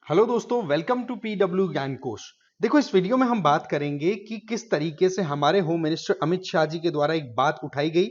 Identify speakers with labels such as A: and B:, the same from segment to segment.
A: Hello दोस्तों, welcome to PW ज्ञान कोश। देखो, इस वीडियो में हम बात करेंगे कि किस तरीके से हमारे होम मिनिस्टर अमित शाह जी के द्वारा एक बात उठाई गई,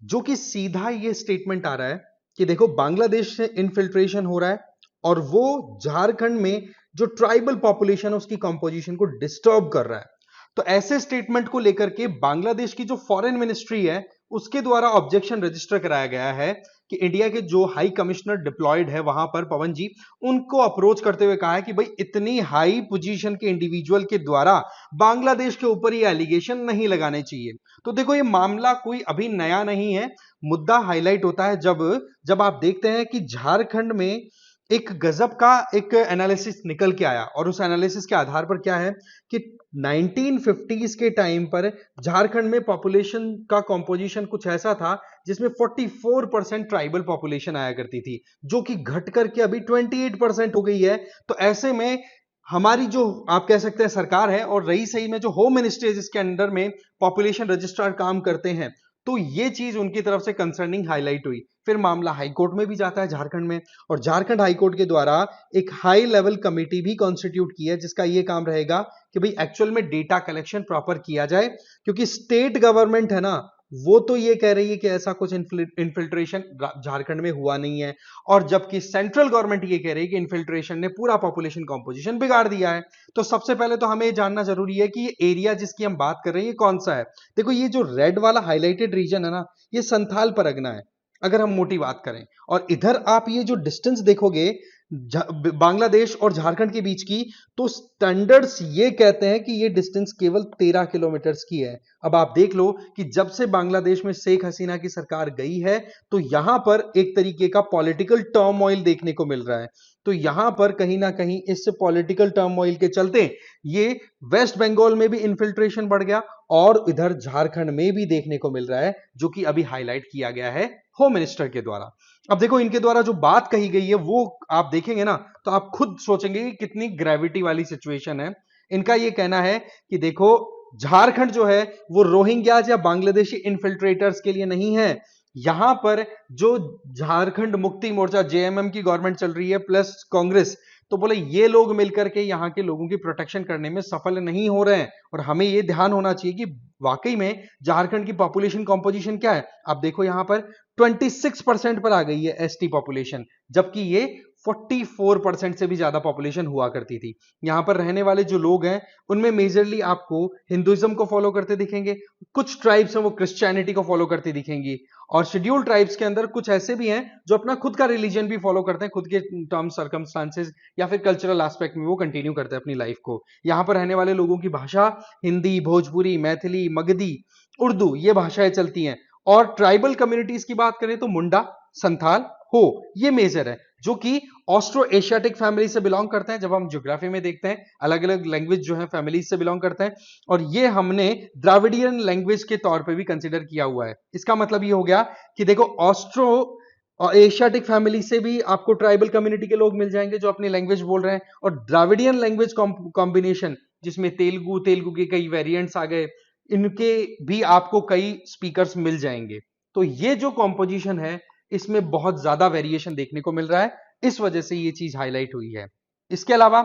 A: जो कि सीधा ये स्टेटमेंट आ रहा है कि देखो, बांग्लादेश से इनफिल्ट्रेशन हो रहा है और वो झारखंड में जो ट्राइबल पॉपुलेशन है उसकी कंपोजिशन को डिस्टर्ब कर रहा है। तो ऐसे स्टेटमेंट को लेकर के बांग्लादेश की जो फॉरेन मिनिस्ट्री है उसके द्वारा ऑब्जेक्शन रजिस्टर कराया गया है कि इंडिया के जो हाई कमिश्नर डिप्लॉयड है वहां पर, पवन जी, उनको अप्रोच करते हुए कहा है कि भाई, इतनी हाई पोजीशन के इंडिविजुअल के द्वारा बांग्लादेश के ऊपर ये एलिगेशन नहीं लगाने चाहिए। तो देखो, ये मामला कोई अभी नया नहीं है। मुद्दा हाईलाइट होता है जब जब आप देखते हैं कि झारखंड में एक गजब का एक एनालिसिस निकल के आया और उस एनालिसिस के आधार पर क्या है कि 1950s के टाइम पर झारखंड में पॉपुलेशन का कंपोजिशन कुछ ऐसा था जिसमें 44% ट्राइबल पॉपुलेशन आया करती थी, जो कि घट करके अभी 28% हो गई है। तो ऐसे में हमारी जो आप कह सकते हैं सरकार है, और रही सही में जो होम मिनिस्ट्री है जिसके अंडर में पॉपुलेशन रजिस्ट्रार काम करते हैं, तो ये चीज उनकी तरफ से कंसर्निंग हाईलाइट हुई। फिर मामला हाई कोर्ट में भी जाता है झारखंड में, और झारखंड हाई कोर्ट के द्वारा एक हाई लेवल कमेटी भी कॉन्स्टिट्यूट की है जिसका ये काम रहेगा कि भाई एक्चुअल में डेटा कलेक्शन प्रॉपर किया जाए, क्योंकि स्टेट गवर्नमेंट है ना, वो तो ये कह रही है कि ऐसा कुछ इन्फिल्ट्रेशन झारखंड में हुआ नहीं है, और जबकि सेंट्रल गवर्नमेंट ये कह रही है कि इन्फिल्ट्रेशन ने पूरा पॉपुलेशन कंपोजिशन बिगाड़ दिया है। तो सबसे पहले तो हमें ये जानना जरूरी है कि ये एरिया जिसकी हम बात कर रहे हैं ये कौन सा है। देखो, ये जो रेड वाला हाईलाइटेड रीजन है ना, ये संथाल परगना है अगर हम मोटी बात करें। और इधर आप ये जो डिस्टेंस देखोगे बांग्लादेश और झारखंड के बीच की, तो स्टैंडर्ड्स ये कहते हैं कि ये डिस्टेंस केवल 13 किलोमीटर की है। अब आप देख लो कि जब से बांग्लादेश में शेख हसीना की सरकार गई है, तो यहां पर एक तरीके का पॉलिटिकल टर्मोइल देखने को मिल रहा है। तो यहां पर कहीं ना कहीं इस पॉलिटिकल टर्मोइल के चलते ये वेस्ट बंगाल में भी इन्फिल्ट्रेशन बढ़ गया और इधर झारखंड में भी देखने को मिल रहा है, जो कि अभी हाईलाइट किया गया है होम मिनिस्टर के द्वारा। अब देखो, इनके द्वारा जो बात कही गई है वो आप देखेंगे ना, तो आप खुद सोचेंगे कि कितनी ग्रेविटी वाली सिचुएशन है। इनका ये कहना है कि देखो, झारखंड जो है वो रोहिंग्याज या बांग्लादेशी इन्फिल्ट्रेटर्स के लिए नहीं है। यहां पर जो झारखंड मुक्ति मोर्चा जेएमएम की गवर्नमेंट चल रही है प्लस कांग्रेस, तो बोले ये लोग मिलकर के यहां के लोगों की प्रोटेक्शन करने में सफल नहीं हो रहे हैं। और हमें ये ध्यान होना चाहिए कि वाकई में झारखंड की पॉपुलेशन कंपोजिशन क्या है। आप देखो, यहां पर 26% पर आ गई है एसटी पॉपुलेशन, जबकि ये 44% से भी ज्यादा पॉपुलेशन हुआ करती थी। यहां पर रहने वाले जो लोग हैं उनमें मेजरली आपको हिंदुइज्म को फॉलो करते दिखेंगे, कुछ ट्राइब्स हैं वो क्रिश्चियनिटी को फॉलो करती दिखेंगी, और शेड्यूल ट्राइब्स के अंदर कुछ ऐसे भी हैं जो अपना खुद का रिलीजन भी फॉलो करते हैं, खुद के टर्म सर्कमस्टांसेस या फिर कल्चरल एस्पेक्ट में वो कंटिन्यू करते हैं अपनी लाइफ को। यहां पर रहने वाले लोगों की भाषा हिंदी, भोजपुरी, मैथिली, मगधी, उर्दू, ये भाषाएं चलती हैं। और ट्राइबल कम्युनिटीज की बात करें तो मुंडा, संथाल, हो, ये मेजर है, जो कि ऑस्ट्रो एशियाटिक फैमिली से बिलोंग करते हैं। जब हम ज्योग्राफी में देखते हैं, अलग अलग लैंग्वेज जो है फैमिलीज से बिलोंग करते हैं, और ये हमने द्राविडियन लैंग्वेज के तौर पे भी कंसीडर किया हुआ है। इसका मतलब ये हो गया कि देखो, ऑस्ट्रो और एशियाटिक फैमिली से भी आपको ट्राइबल कम्युनिटी के लोग मिल जाएंगे जो अपनी लैंग्वेज बोल रहे हैं, और द्राविडियन लैंग्वेज कॉम्बिनेशन जिसमें तेलुगु तेलुगु के कई वेरिएंट्स आ गए, इनके भी आपको कई स्पीकर्स मिल जाएंगे। तो ये जो कॉम्पोजिशन है इसमें बहुत ज्यादा वेरिएशन देखने को मिल रहा है, इस वजह से ये चीज हाईलाइट हुई है। इसके अलावा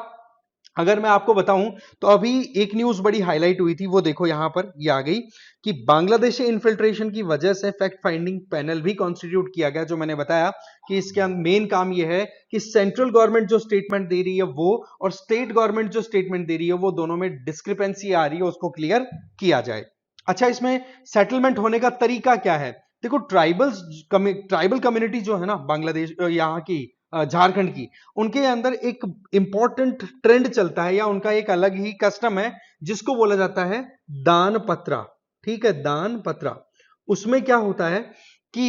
A: अगर मैं आपको बताऊं तो अभी एक न्यूज बड़ी हाईलाइट हुई थी, वो देखो यहां पर ये आ गई कि बांग्लादेशी इन्फिल्ट्रेशन की वजह से फैक्ट फाइंडिंग पैनल भी कॉन्स्टिट्यूट किया गया। जो मैंने बताया कि इसका मेन काम यह है कि सेंट्रल गवर्नमेंट जो स्टेटमेंट दे रही है वो, और स्टेट गवर्नमेंट जो स्टेटमेंट दे रही है वो, दोनों में डिस्क्रिपेंसी आ रही है, उसको क्लियर किया जाए। अच्छा, इसमें सेटलमेंट होने का तरीका क्या है? देखो, ट्राइबल कम्युनिटी जो है ना बांग्लादेश यहाँ की, झारखंड की, उनके अंदर एक इंपॉर्टेंट ट्रेंड चलता है या उनका एक अलग ही कस्टम है जिसको बोला जाता है दान पत्रा। ठीक है, दान पत्रा। उसमें क्या होता है कि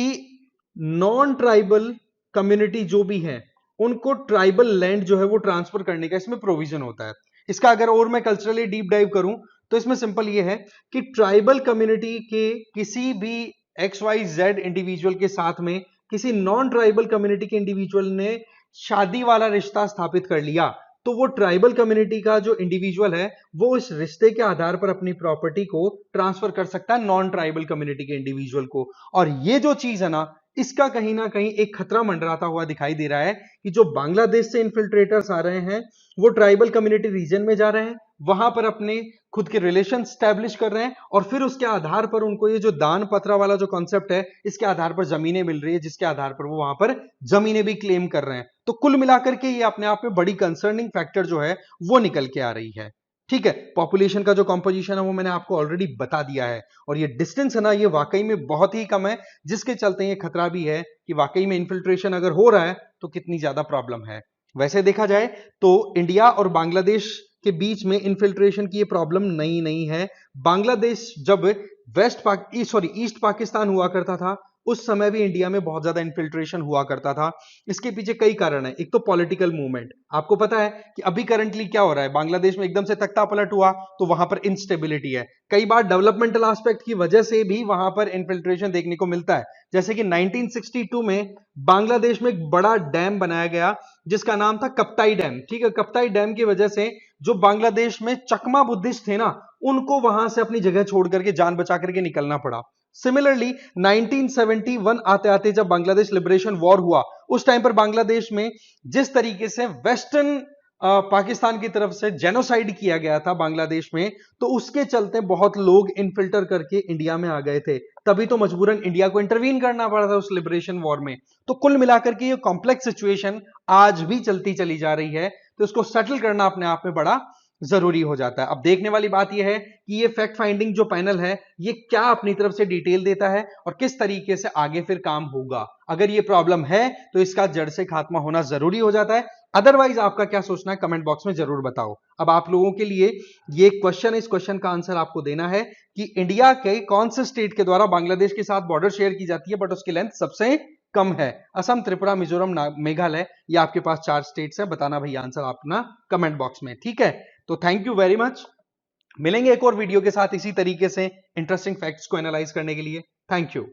A: नॉन ट्राइबल कम्युनिटी जो भी है उनको ट्राइबल लैंड जो है वो ट्रांसफर करने का इसमें प्रोविजन होता है। इसका अगर और मैं कल्चरली डीप डाइव करूं तो इसमें सिंपल ये है कि ट्राइबल कम्युनिटी के किसी भी XYZ इंडिविजुअल के साथ में किसी नॉन ट्राइबल कम्युनिटी के इंडिविजुअल ने शादी वाला रिश्ता स्थापित कर लिया, तो वो ट्राइबल कम्युनिटी का जो इंडिविजुअल है वो इस रिश्ते के आधार पर अपनी प्रॉपर्टी को ट्रांसफर कर सकता है नॉन ट्राइबल कम्युनिटी के इंडिविजुअल को। और ये जो चीज है ना, इसका कहीं ना कहीं एक खतरा मंडराता हुआ दिखाई दे रहा है कि जो बांग्लादेश से इन्फिल्ट्रेटर्स आ रहे हैं वो ट्राइबल कम्युनिटी रीजन में जा रहे हैं, वहां पर अपने खुद के रिलेशन स्टैब्लिश कर रहे हैं और फिर उसके आधार पर उनको ये जो दान पत्रा वाला जो कॉन्सेप्ट है इसके आधार पर जमीनें मिल रही है, जिसके आधार पर वो वहां पर जमीनें भी क्लेम कर रहे हैं। तो कुल मिलाकर के ये अपने आप में बड़ी कंसर्निंग फैक्टर जो है वो निकल के आ रही है। ठीक है, पॉपुलेशन का जो कंपोजिशन है वो मैंने आपको ऑलरेडी बता दिया है और ये डिस्टेंस है ना ये वाकई में बहुत ही कम है, जिसके चलते ये खतरा भी है कि वाकई में इन्फिल्ट्रेशन अगर हो रहा है तो कितनी ज्यादा प्रॉब्लम है। वैसे देखा जाए तो इंडिया और बांग्लादेश के बीच में इन्फिल्ट्रेशन की ये प्रॉब्लम नई नहीं है। बांग्लादेश जब ईस्ट पाकिस्तान हुआ करता था उस समय भी इंडिया में बहुत ज्यादा इन्फिल्ट्रेशन हुआ करता था। इसके पीछे कई कारण है। एक तो पॉलिटिकल मूवमेंट, आपको पता है कि अभी करंटली क्या हो रहा है, बांग्लादेश में एकदम से तख्ता पलट हुआ तो वहां पर इंस्टेबिलिटी है। कई बार डेवलपमेंटल एस्पेक्ट की वजह से भी वहां पर इन्फिल्ट्रेशन देखने को मिलता है। जैसे कि 1962 में बांग्लादेश में एक बड़ा डैम बनाया गया जिसका नाम था कप्ताई डैम। ठीक है, कप्ताई डैम की वजह से जो बांग्लादेश में चकमा बुद्धिस्ट थे ना उनको वहां से अपनी जगह छोड़ करके जान बचा करके निकलना पड़ा। सिमिलरली 1971 आते आते जब बांग्लादेश लिबरेशन वॉर हुआ उस टाइम पर बांग्लादेश में जिस तरीके से वेस्टर्न पाकिस्तान की तरफ से जेनोसाइड किया गया था बांग्लादेश में, तो उसके चलते बहुत लोग इनफिल्टर करके इंडिया में आ गए थे। तभी तो मजबूरन इंडिया को इंटरवीन करना पड़ा था उस लिबरेशन वॉर में। तो कुल मिलाकर के ये कॉम्प्लेक्स सिचुएशन आज भी चलती चली जा रही है, तो इसको सेटल करना अपने आप में बड़ा जरूरी हो जाता है। अब देखने वाली बात यह है कि ये फैक्ट फाइंडिंग जो पैनल है ये क्या अपनी तरफ से डिटेल देता है और किस तरीके से आगे फिर काम होगा। अगर ये प्रॉब्लम है तो इसका जड़ से खात्मा होना जरूरी हो जाता है। अदरवाइज आपका क्या सोचना है कमेंट बॉक्स में जरूर बताओ। अब आप लोगों के लिए ये क्वेश्चन, इस क्वेश्चन का आंसर आपको देना है कि इंडिया के कौन से स्टेट के द्वारा बांग्लादेश के साथ बॉर्डर शेयर की जाती है बट उसकी लेंथ सबसे कम है। असम, त्रिपुरा, मिजोरम, मेघालय, ये आपके पास 4 स्टेट्स है। बताना भैया आंसर अपना कमेंट बॉक्स में। ठीक है, तो थैंक यू वेरी मच। मिलेंगे एक और वीडियो के साथ इसी तरीके से इंटरेस्टिंग फैक्ट्स को एनालाइज करने के लिए। Thank you.